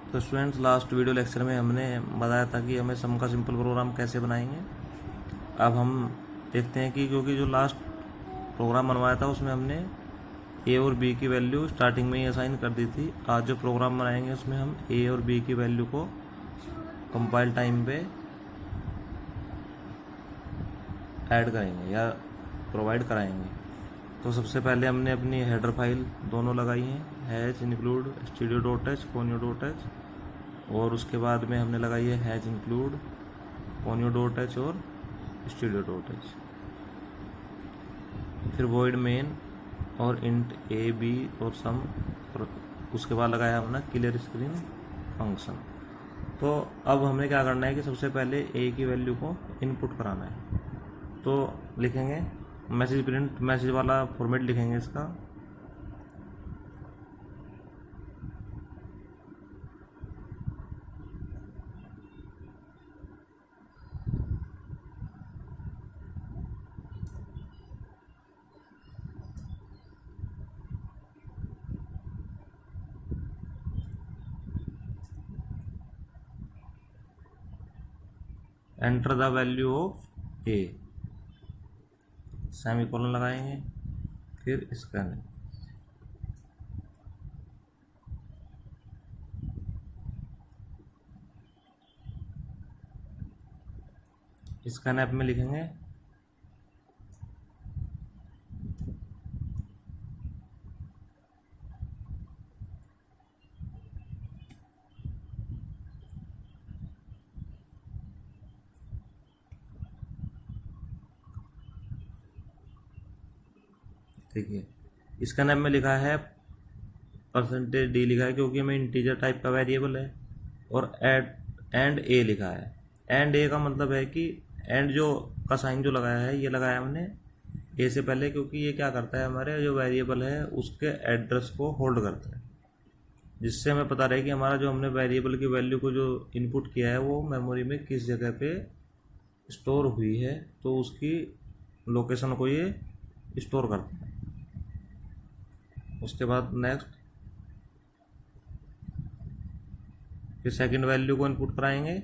तो students, last video lecture में हमने बताया था कि हमें सम का सिंपल प्रोग्राम कैसे बनाएंगे। अब हम देखते हैं कि क्योंकि जो लास्ट प्रोग्राम बनवाया था उसमें हमने ए और बी की वैल्यू स्टार्टिंग में ही असाइन कर दी थी। आज जो प्रोग्राम बनाएंगे उसमें हम ए और बी की वैल्यू को कंपाइल टाइम पे ऐड करेंगे या प्रोवाइड कराएंगे। तो सबसे पहले हमने अपनी हेडर फाइल दोनों लगाई हैं, has include studio dot H conio dot H, और उसके बाद में हमने लगाई है has include conio dot H और स्टूडियो डॉट एच। फिर वॉइड मेन और इंट ए बी और सम, और उसके बाद लगाया हमने क्लियर स्क्रीन फंक्शन। तो अब हमें क्या करना है कि सबसे पहले ए की वैल्यू को इनपुट कराना है। तो लिखेंगे मैसेज प्रिंट, मैसेज वाला फॉर्मेट लिखेंगे इसका। Enter the value of A, semicolon लगाएंगे, फिर स्कैन। स्कैन ऐप में लिखेंगे देखिए, स्कैन ऐप में लिखा है परसेंटेज डी लिखा है क्योंकि हमें इंटीजर टाइप का वेरिएबल है, और एंड ए लिखा है। एंड ए का मतलब है कि एंड जो का साइन जो लगाया है ये लगाया हमने ए से पहले, क्योंकि ये क्या करता है, हमारे जो वेरिएबल है उसके एड्रेस को होल्ड करता है, जिससे हमें पता रहे कि हमारा जो हमने वेरिएबल की वैल्यू को जो इनपुट किया है वो मेमोरी में किस जगह पे स्टोर हुई है, तो उसकी लोकेशन को ये स्टोर करता है। उसके बाद नेक्स्ट, फिर सेकंड वैल्यू को इनपुट कराएंगे।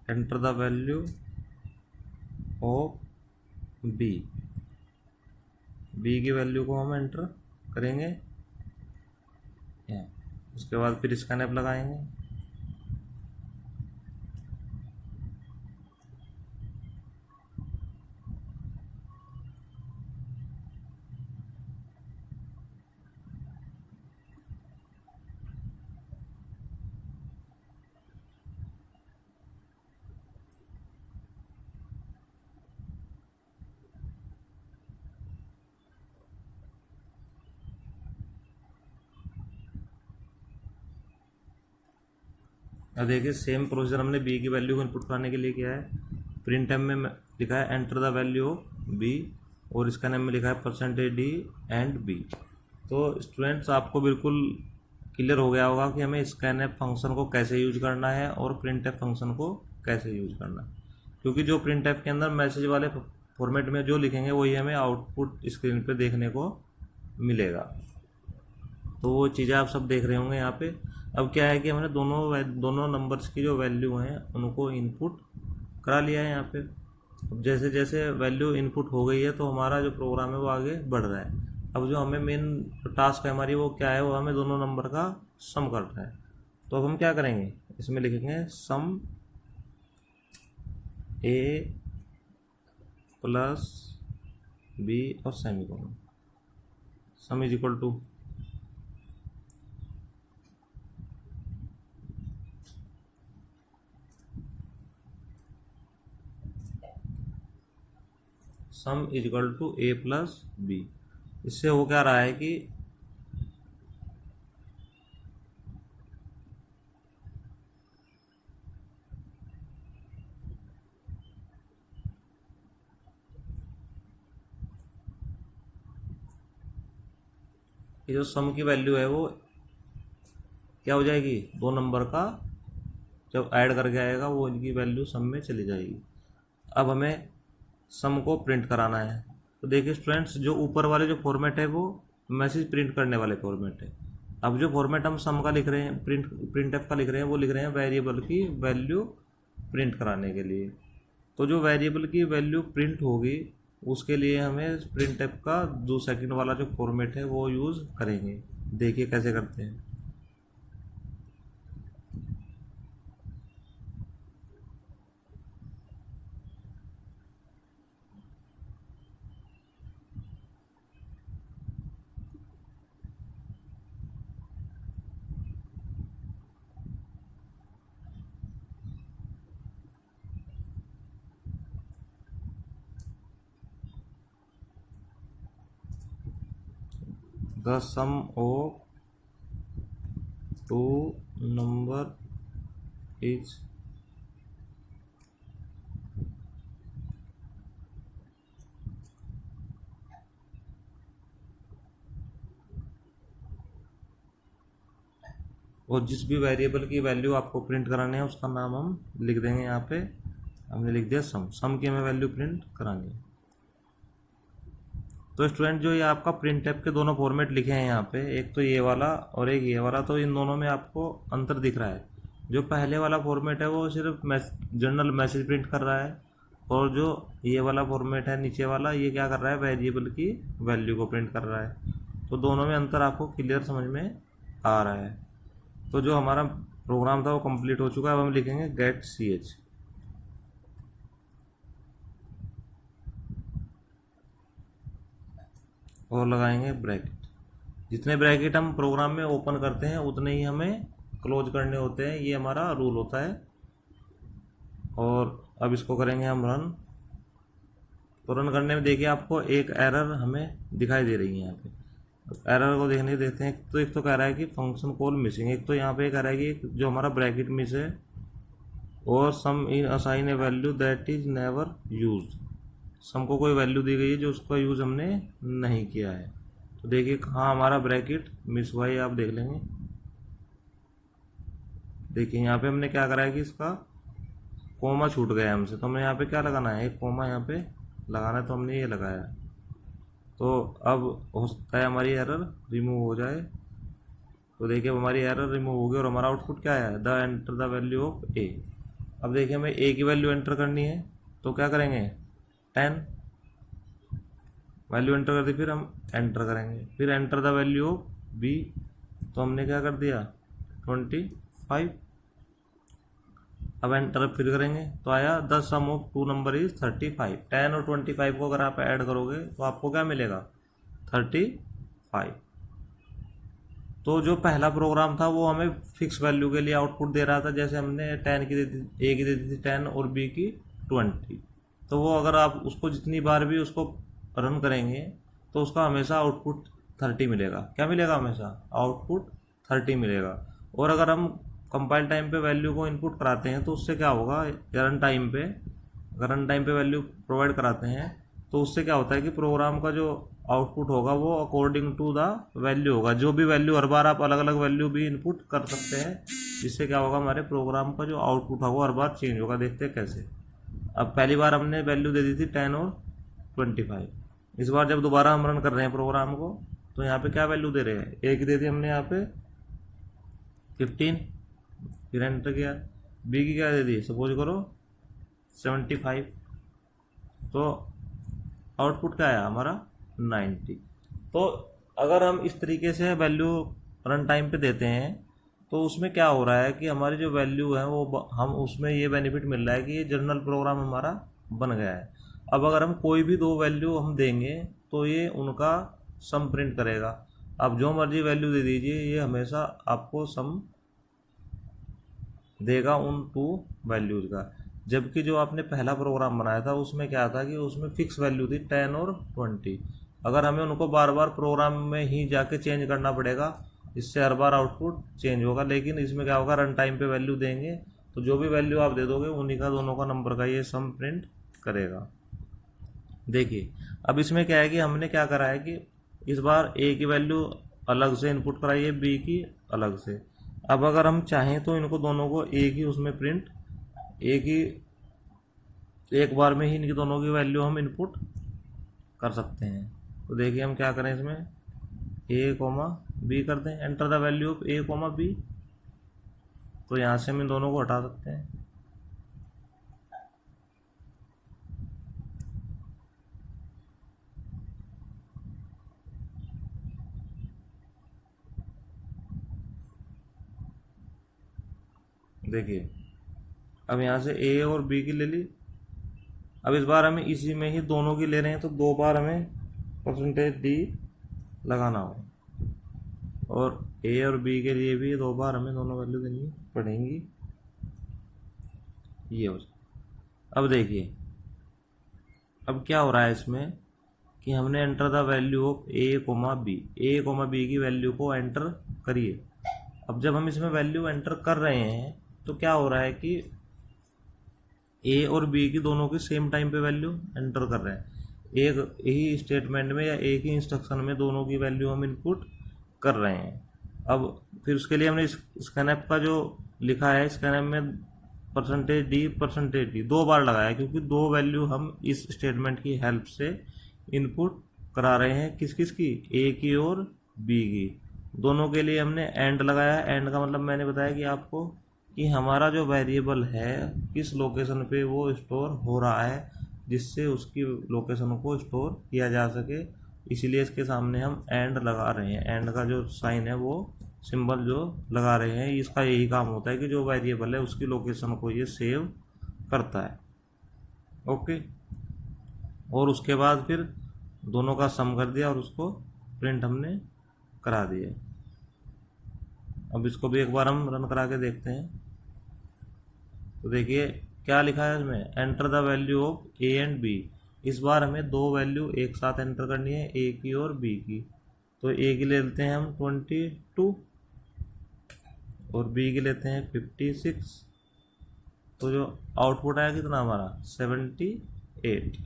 Enter the value of B, B की वैल्यू को हम एंटर करेंगे। उसके बाद फिर स्कैन ऐप लगाएंगे। अब देखिए, सेम प्रोसीजर हमने बी की वैल्यू को इनपुट कराने के लिए किया है। प्रिंट एम में लिखा है enter the value of B, और इसका नेम में लिखा है परसेंटेज डी एंड बी। तो स्टूडेंट्स, आपको बिल्कुल क्लियर हो गया होगा कि हमें स्कैन एफ फंक्शन को कैसे यूज करना है और प्रिंट एफ फंक्शन को कैसे यूज करना है, क्योंकि जो प्रिंट एफ के अंदर मैसेज वाले फॉर्मेट में जो लिखेंगे वही हमें आउटपुट स्क्रीन पे देखने को मिलेगा। तो वो चीज़ें आप सब देख रहे होंगे यहाँ पे। अब क्या है कि हमने दोनों नंबर्स की जो वैल्यू हैं उनको इनपुट करा लिया है यहाँ पे। अब जैसे जैसे वैल्यू इनपुट हो गई है तो हमारा जो प्रोग्राम है वो आगे बढ़ रहा है। अब जो हमें मेन टास्क है हमारी वो क्या है, वो हमें दोनों नंबर का सम करना है। तो अब हम क्या करेंगे, इसमें लिखेंगे सम ए प्लस बी और semicolon, sum is equal to sum is equal to A plus B. इससे हो क्या रहा है कि ये जो सम की वैल्यू है वो क्या हो जाएगी, दो नंबर का जब ऐड करके आएगा वो इनकी वैल्यू सम में चली जाएगी। अब हमें सम को प्रिंट कराना है। तो देखिए स्टूडेंट्स, जो ऊपर वाले जो फॉर्मेट है वो मैसेज प्रिंट करने वाले फॉर्मेट है। अब जो फॉर्मेट हम सम का लिख रहे हैं, प्रिंट एफ का लिख रहे हैं, वो लिख रहे हैं वेरिएबल की वैल्यू प्रिंट कराने के लिए। तो जो वेरिएबल की वैल्यू प्रिंट होगी उसके लिए हमें प्रिंट एफ का 2 सेकंड वाला जो फॉर्मेट है वो यूज़ करेंगे। देखिए कैसे करते हैं। The sum of 2 number is और जिस भी वेरिएबल की वैल्यू आपको प्रिंट करानी है उसका नाम हम लिख देंगे। यहाँ पे हमने लिख दिया सम की हमें वैल्यू प्रिंट करानी है। तो स्टूडेंट, जो ये आपका प्रिंट टाइप के दोनों फॉर्मेट लिखे हैं यहाँ पे, एक तो ये वाला और एक ये वाला, तो इन दोनों में आपको अंतर दिख रहा है। जो पहले वाला फॉर्मेट है वो सिर्फ जनरल मैसेज प्रिंट कर रहा है, और जो ये वाला फॉर्मेट है नीचे वाला, ये क्या कर रहा है, वेरिएबल की वैल्यू को प्रिंट कर रहा है। तो दोनों में अंतर आपको क्लियर समझ में आ रहा है। तो जो हमारा प्रोग्राम था वो कंप्लीट हो चुका है। अब हम लिखेंगे गेट ch और लगाएंगे ब्रैकेट। जितने ब्रैकेट हम प्रोग्राम में ओपन करते हैं उतने ही हमें क्लोज करने होते हैं, ये हमारा रूल होता है। और अब इसको करेंगे हम रन। तो रन करने में देखिए आपको एक एरर हमें दिखाई दे रही है यहाँ पे। एरर को देखते हैं। तो एक तो कह रहा है कि फंक्शन कॉल मिसिंग, एक तो यहाँ पे कह रहा है कि जो हमारा ब्रैकेट मिस है, और sum in assign a value that is never used. Sum को कोई वैल्यू दी गई है जो उसका यूज़ हमने नहीं किया है। तो देखिए कहाँ हमारा ब्रैकेट मिस हुआ है, आप देख लेंगे। देखिए यहाँ पे हमने क्या करा है कि इसका कोमा छूट गया हमसे, तो हमें यहाँ पे क्या लगाना है, एक कोमा यहाँ पे लगाना है, तो हमने ये लगाया। तो अब हो सकता है हमारी एरर रिमूव हो जाए। तो देखिए अब हमारी एरर रिमूव हो गई और हमारा आउटपुट क्या है, the enter the value of a. अब देखिए हमें ए की वैल्यू एंटर करनी है, तो क्या करेंगे, 10 वैल्यू एंटर कर दी, फिर हम एंटर करेंगे, फिर enter the value of B. तो हमने क्या कर दिया, 25। अब एंटर फिर करेंगे, तो आया the sum of 2 number is 35। 10 और 25 को अगर आप ऐड करोगे तो आपको क्या मिलेगा, 35। तो जो पहला प्रोग्राम था वो हमें फिक्स वैल्यू के लिए आउटपुट दे रहा था, जैसे हमने 10 की दे दी, ए की दे दी थी 10 और बी की 20। तो वो अगर आप उसको जितनी बार भी उसको रन करेंगे तो उसका हमेशा आउटपुट 30 मिलेगा। क्या मिलेगा, हमेशा आउटपुट 30 मिलेगा। और अगर हम कंपाइल टाइम पे वैल्यू को इनपुट कराते हैं तो उससे क्या होगा, रन टाइम पे, अगर रन टाइम पे वैल्यू प्रोवाइड कराते हैं तो उससे क्या होता है कि प्रोग्राम का जो आउटपुट होगा वो अकॉर्डिंग टू द वैल्यू होगा। जो भी वैल्यू, हर बार आप अलग अलग वैल्यू भी इनपुट कर सकते हैं, जिससे क्या होगा, हमारे प्रोग्राम का जो आउटपुट होगा हर बार चेंज होगा। देखते हैं कैसे। अब पहली बार हमने वैल्यू दे दी थी 10 और 25। इस बार जब दोबारा हम रन कर रहे हैं प्रोग्राम को, तो यहाँ पे क्या वैल्यू दे रहे हैं, एक दे दी हमने यहाँ पे 15, फिर एंटर किया। बी की क्या दे दी, सपोज करो 75। तो आउटपुट क्या आया हमारा, 90। तो अगर हम इस तरीके से वैल्यू रन टाइम पे देते हैं तो उसमें क्या हो रहा है कि हमारी जो वैल्यू है वो हम उसमें ये बेनिफिट मिल रहा है कि ये जनरल प्रोग्राम हमारा बन गया है। अब अगर हम कोई भी 2 वैल्यू हम देंगे तो ये उनका सम प्रिंट करेगा। आप जो मर्जी वैल्यू दे दीजिए, ये हमेशा आपको सम देगा उन 2 वैल्यूज़ का। जबकि जो आपने पहला प्रोग्राम बनाया था उसमें क्या था कि उसमें फिक्स वैल्यू थी 10 और 20। अगर हमें उनको बार बार प्रोग्राम में ही जाके चेंज करना पड़ेगा, इससे हर बार आउटपुट चेंज होगा। लेकिन इसमें क्या होगा, रन टाइम पे वैल्यू देंगे तो जो भी वैल्यू आप दे दोगे उन्हीं का, दोनों का नंबर का ये सम प्रिंट करेगा। देखिए अब इसमें क्या है कि हमने क्या करा है कि इस बार ए की वैल्यू अलग से इनपुट कराई है, बी की अलग से। अब अगर हम चाहें तो इनको दोनों को एक ही उसमें प्रिंट, एक बार में ही इनकी दोनों की वैल्यू हम इनपुट कर सकते हैं। तो देखिए हम क्या करें, इसमें ए कोमा बी कर दें, enter the value of A comma B. तो यहाँ से हम इन दोनों को हटा सकते हैं। देखिए अब यहाँ से ए और बी की ले ली। अब इस बार हमें इसी में ही दोनों की ले रहे हैं, तो 2 बार हमें परसेंटेज डी लगाना होगा, और ए और बी के लिए भी 2 बार हमें दोनों वैल्यू देनी पड़ेंगी। ये हो जाए। अब देखिए अब क्या हो रहा है इसमें कि हमने enter the value of A comma B की वैल्यू को एंटर करिए। अब जब हम इसमें वैल्यू एंटर कर रहे हैं तो क्या हो रहा है कि ए और बी की दोनों की सेम टाइम पे वैल्यू एंटर कर रहे हैं। एक ही स्टेटमेंट में या एक ही इंस्ट्रक्शन में दोनों की वैल्यू हम इनपुट कर रहे हैं। अब फिर उसके लिए हमने स्कैनएफ का जो लिखा है, स्कैनएफ में परसेंटेज डी 2 बार लगाया, क्योंकि 2 वैल्यू हम इस स्टेटमेंट की हेल्प से इनपुट करा रहे हैं। किस किस की, ए की और बी की। दोनों के लिए हमने एंड लगाया। एंड का मतलब मैंने बताया कि आपको कि हमारा जो वेरिएबल है किस लोकेशन पे वो स्टोर हो रहा है, जिससे उसकी लोकेशन को स्टोर किया जा सके। इसीलिए इसके सामने हम एंड लगा रहे हैं। एंड का जो साइन है, वो सिंबल जो लगा रहे हैं, इसका यही काम होता है कि जो वेरिएबल है उसकी लोकेशन को ये सेव करता है। ओके, और उसके बाद फिर दोनों का सम कर दिया और उसको प्रिंट हमने करा दिया। अब इसको भी एक बार हम रन करा के देखते हैं। तो देखिए क्या लिखा है इसमें, enter the value of A and B. इस बार हमें 2 वैल्यू एक साथ एंटर करनी है, ए की और बी की। तो ए की ले लेते हैं हम 22 और बी की लेते हैं 56। तो जो आउटपुट आया कितना हमारा 78।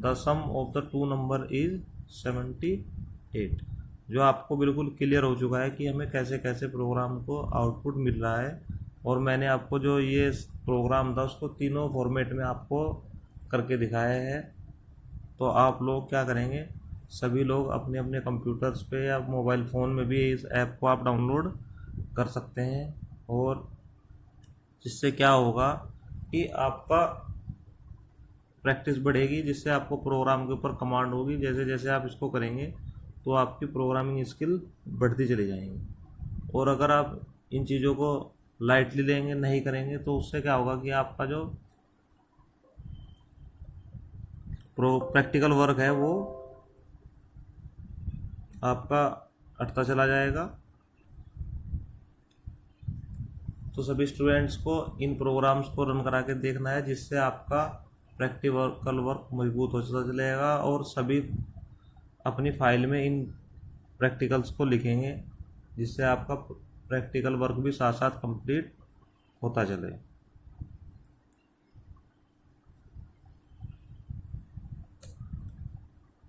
The sum of the 2 number is 78। जो आपको बिल्कुल क्लियर हो चुका है कि हमें कैसे कैसे प्रोग्राम को आउटपुट मिल रहा है। और मैंने आपको जो ये प्रोग्राम था उसको तीनों फॉर्मेट में आपको करके दिखाया है। तो आप लोग क्या करेंगे, सभी लोग अपने अपने कंप्यूटर्स पे या मोबाइल फ़ोन में भी इस ऐप को आप डाउनलोड कर सकते हैं। और जिससे क्या होगा कि आपका प्रैक्टिस बढ़ेगी, जिससे आपको प्रोग्राम के ऊपर कमांड होगी। जैसे जैसे आप इसको करेंगे तो आपकी प्रोग्रामिंग स्किल बढ़ती चली जाएंगी। और अगर आप इन चीज़ों को लाइटली लेंगे, नहीं करेंगे, तो उससे क्या होगा कि आपका जो प्रैक्टिकल वर्क है वो आपका अटता चला जाएगा। तो सभी स्टूडेंट्स को इन प्रोग्राम्स को रन करा के देखना है, जिससे आपका प्रैक्टिकल वर्क मजबूत होता चलेगा। और सभी अपनी फाइल में इन प्रैक्टिकल्स को लिखेंगे, जिससे आपका प्रैक्टिकल वर्क भी साथ साथ कंप्लीट होता चले।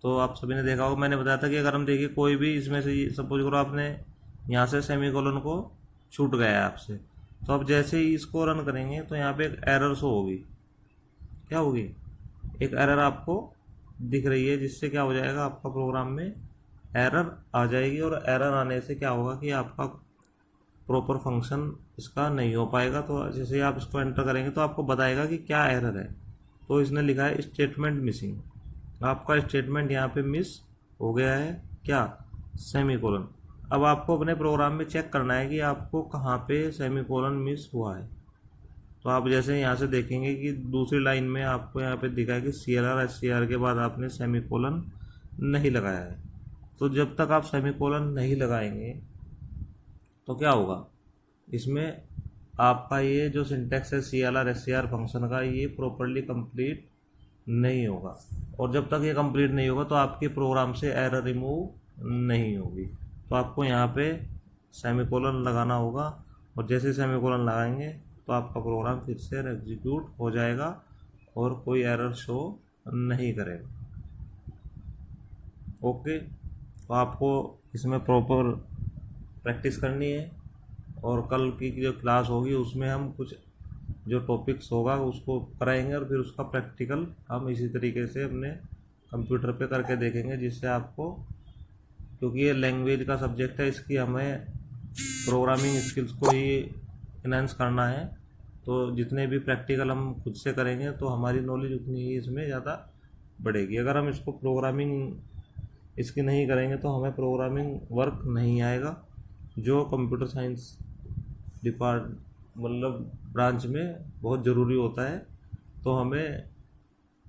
तो आप सभी ने देखा होगा, मैंने बताया था कि अगर हम देखिए कोई भी इसमें से, सपोज करो आपने यहाँ से सेमीकोलन को छूट गया है आपसे, तो अब जैसे ही इसको रन करेंगे तो यहाँ पे एक एरर शो होगी। क्या होगी, एक एरर आपको दिख रही है, जिससे क्या हो जाएगा, आपका प्रोग्राम में एरर आ जाएगी। और एरर आने से क्या होगा कि आपका प्रॉपर फंक्शन इसका नहीं हो पाएगा। तो जैसे ही आप इसको एंटर करेंगे तो आपको बताएगा कि क्या एरर है। तो इसने लिखा है स्टेटमेंट मिसिंग। आपका स्टेटमेंट यहाँ पे मिस हो गया है, क्या, सेमीकोलन। अब आपको अपने प्रोग्राम में चेक करना है कि आपको कहाँ पे सेमीकोलन मिस हुआ है। तो आप जैसे यहाँ से देखेंगे कि दूसरी लाइन में आपको यहाँ पे दिखा है कि CLR SCR के बाद आपने सेमीकोलन नहीं लगाया है। तो जब तक आप सेमीकोलन नहीं लगाएंगे तो क्या होगा, इसमें आपका ये जो सिंटेक्स है CLR SCR फंक्शन का, ये प्रॉपरली कंप्लीट नहीं होगा। और जब तक ये कंप्लीट नहीं होगा तो आपके प्रोग्राम से एरर रिमूव नहीं होगी। तो आपको यहाँ पे सेमीकोलन लगाना होगा, और जैसे सेमीकोलन लगाएंगे तो आपका प्रोग्राम फिर से एग्जीक्यूट हो जाएगा और कोई एरर शो नहीं करेगा। ओके, तो आपको इसमें प्रॉपर प्रैक्टिस करनी है और कल की जो क्लास होगी उसमें हम कुछ जो टॉपिक्स होगा उसको कराएंगे और फिर उसका प्रैक्टिकल हम इसी तरीके से अपने कंप्यूटर पे करके देखेंगे, जिससे आपको, क्योंकि ये लैंग्वेज का सब्जेक्ट है, इसकी हमें प्रोग्रामिंग स्किल्स को ही इनहेंस करना है। तो जितने भी प्रैक्टिकल हम खुद से करेंगे तो हमारी नॉलेज उतनी ही इसमें ज़्यादा बढ़ेगी। अगर हम इसको प्रोग्रामिंग इसकी नहीं करेंगे तो हमें प्रोग्रामिंग वर्क नहीं आएगा, जो कंप्यूटर साइंस मतलब ब्रांच में बहुत ज़रूरी होता है। तो हमें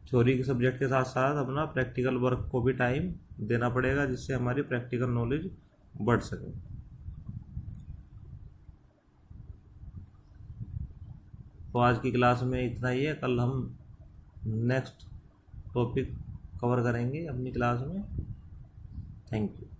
थ्योरी के सब्जेक्ट के साथ साथ अपना प्रैक्टिकल वर्क को भी टाइम देना पड़ेगा, जिससे हमारी प्रैक्टिकल नॉलेज बढ़ सके। तो आज की क्लास में इतना ही है। कल हम नेक्स्ट टॉपिक कवर करेंगे अपनी क्लास में। Thank you.